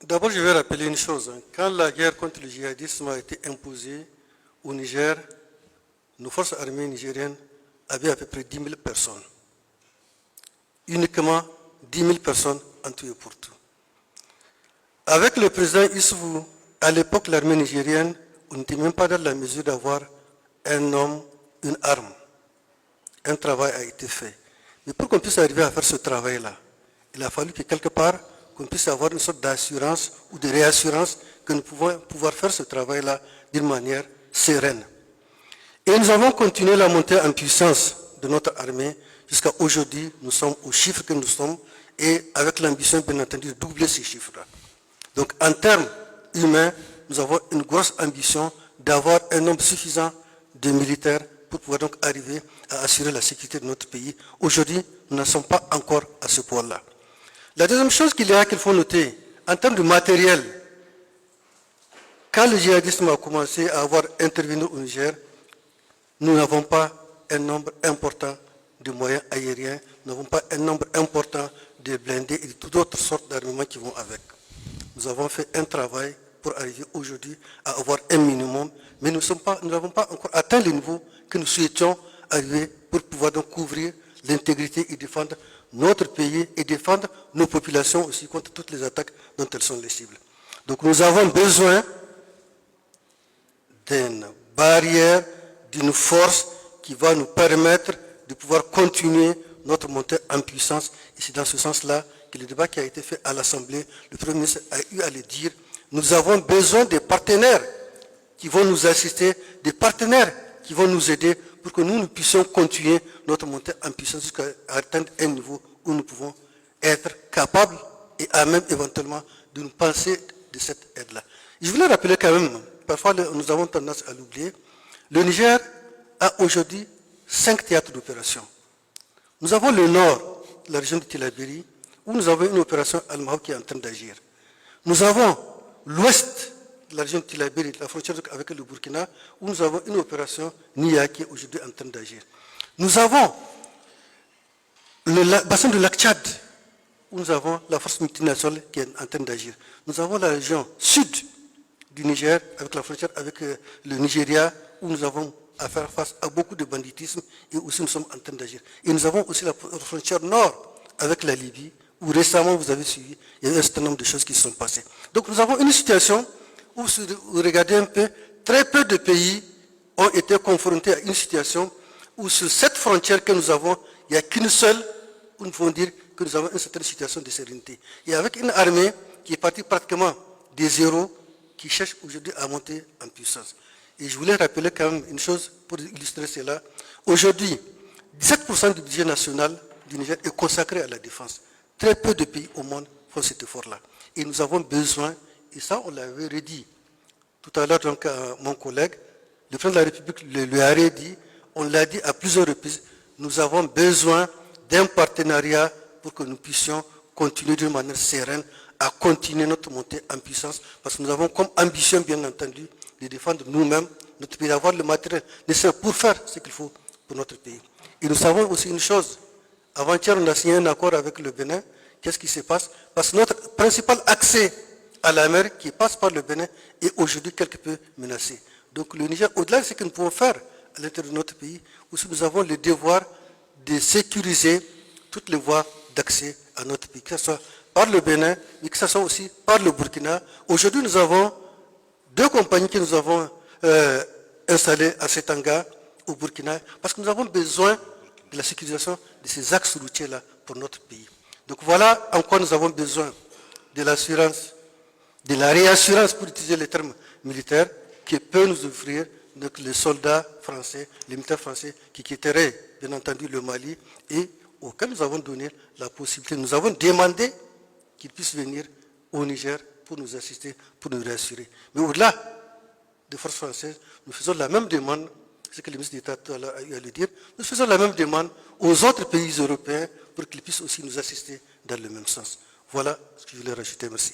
D'abord, je vais rappeler une chose. Quand la guerre contre le djihadisme a été imposée au Niger, nos forces armées nigériennes avaient à peu près 10 000 personnes. Uniquement 10 000 personnes en tout et pour tout. Avec le président Issoufou, à l'époque, l'armée nigérienne, on n'était même pas dans la mesure d'avoir un homme, une arme. Un travail a été fait. Mais pour qu'on puisse arriver à faire ce travail-là, il a fallu que quelque part, qu'on puisse avoir une sorte d'assurance ou de réassurance que nous pouvons pouvoir faire ce travail-là d'une manière sereine. Et nous avons continué la montée en puissance de notre armée jusqu'à aujourd'hui. Nous sommes aux chiffres que nous sommes et avec l'ambition, bien entendu, de doubler ces chiffres-là. Donc, en termes humains, nous avons une grosse ambition d'avoir un nombre suffisant de militaires pour pouvoir donc arriver à assurer la sécurité de notre pays. Aujourd'hui, nous n'en sommes pas encore à ce point-là. La deuxième chose qu'il faut noter, en termes de matériel, quand le djihadisme a commencé à avoir intervenu au Niger, nous n'avons pas un nombre important de moyens aériens, nous n'avons pas un nombre important de blindés et de toutes autres sortes d'armements qui vont avec. Nous avons fait un travail pour arriver aujourd'hui à avoir un minimum, mais nous n'avons pas encore atteint le niveau que nous souhaitions arriver pour pouvoir donc couvrir l'intégrité et défendre notre pays et défendre nos populations aussi contre toutes les attaques dont elles sont les cibles. Donc nous avons besoin d'une barrière, d'une force qui va nous permettre de pouvoir continuer notre montée en puissance. Et c'est dans ce sens-là que le débat qui a été fait à l'Assemblée, le Premier ministre a eu à le dire, nous avons besoin des partenaires qui vont nous assister, des partenaires qui vont nous aider pour que nous puissions continuer notre montée en puissance jusqu'à atteindre un niveau où nous pouvons être capables et à même éventuellement de nous passer de cette aide-là. Je voulais rappeler quand même, parfois nous avons tendance à l'oublier, le Niger a aujourd'hui 5 théâtres d'opération. Nous avons le nord, la région de Tillabéri, où nous avons une opération Al-Mahou qui est en train d'agir. Nous avons l'ouest de la région de Tillabéri, la frontière avec le Burkina, où nous avons une opération Nia qui est aujourd'hui en train d'agir. Nous avons le bassin de lac Tchad, où nous avons la force multinationale qui est en train d'agir. Nous avons la région sud du Niger, avec la frontière avec le Nigeria, où nous avons à faire face à beaucoup de banditisme et aussi nous sommes en train d'agir. Et nous avons aussi la frontière nord avec la Libye, où récemment, vous avez suivi, il y a eu un certain nombre de choses qui se sont passées. Donc nous avons une situation où, si vous regardez un peu, très peu de pays ont été confrontés à une situation où sur cette frontière que nous avons, il n'y a qu'une seule, où nous pouvons dire que nous avons une certaine situation de sérénité. Et avec une armée qui est partie pratiquement des zéros, qui cherche aujourd'hui à monter en puissance. Et je voulais rappeler quand même une chose pour illustrer cela. Aujourd'hui, 17% du budget national du Niger est consacré à la défense. Très peu de pays au monde font cet effort-là. Et nous avons besoin, et ça on l'avait redit tout à l'heure donc à mon collègue, le président de la République le a redit, on l'a dit à plusieurs reprises, nous avons besoin d'un partenariat pour que nous puissions continuer d'une manière sereine à continuer notre montée en puissance, parce que nous avons comme ambition, bien entendu, de défendre nous-mêmes notre pays, d'avoir le matériel nécessaire pour faire ce qu'il faut pour notre pays. Et nous savons aussi une chose, avant-hier on a signé un accord avec le Bénin, qu'est-ce qui se passe? Parce que notre principal accès à la mer qui passe par le Bénin est aujourd'hui quelque peu menacé. Donc le Niger, au-delà de ce que nous pouvons faire à l'intérieur de notre pays, aussi nous avons le devoir de sécuriser toutes les voies d'accès à notre pays, que ce soit par le Bénin, mais que ce soit aussi par le Burkina. Aujourd'hui, nous avons 2 compagnies que nous avons installées à Setanga, au Burkina, parce que nous avons besoin de la sécurisation de ces axes routiers-là pour notre pays. Donc voilà en quoi nous avons besoin de l'assurance, de la réassurance, pour utiliser les termes militaires, que peut nous offrir donc, les soldats français, les militaires français qui quitteraient, bien entendu, le Mali, et auxquels nous avons donné la possibilité, nous avons demandé qu'ils puissent venir au Niger pour nous assister, pour nous réassurer. Mais au-delà des forces françaises, nous faisons la même demande, ce que le ministre d'État a eu à le dire, nous faisons la même demande aux autres pays européens pour qu'ils puissent aussi nous assister dans le même sens. Voilà ce que je voulais rajouter. Merci.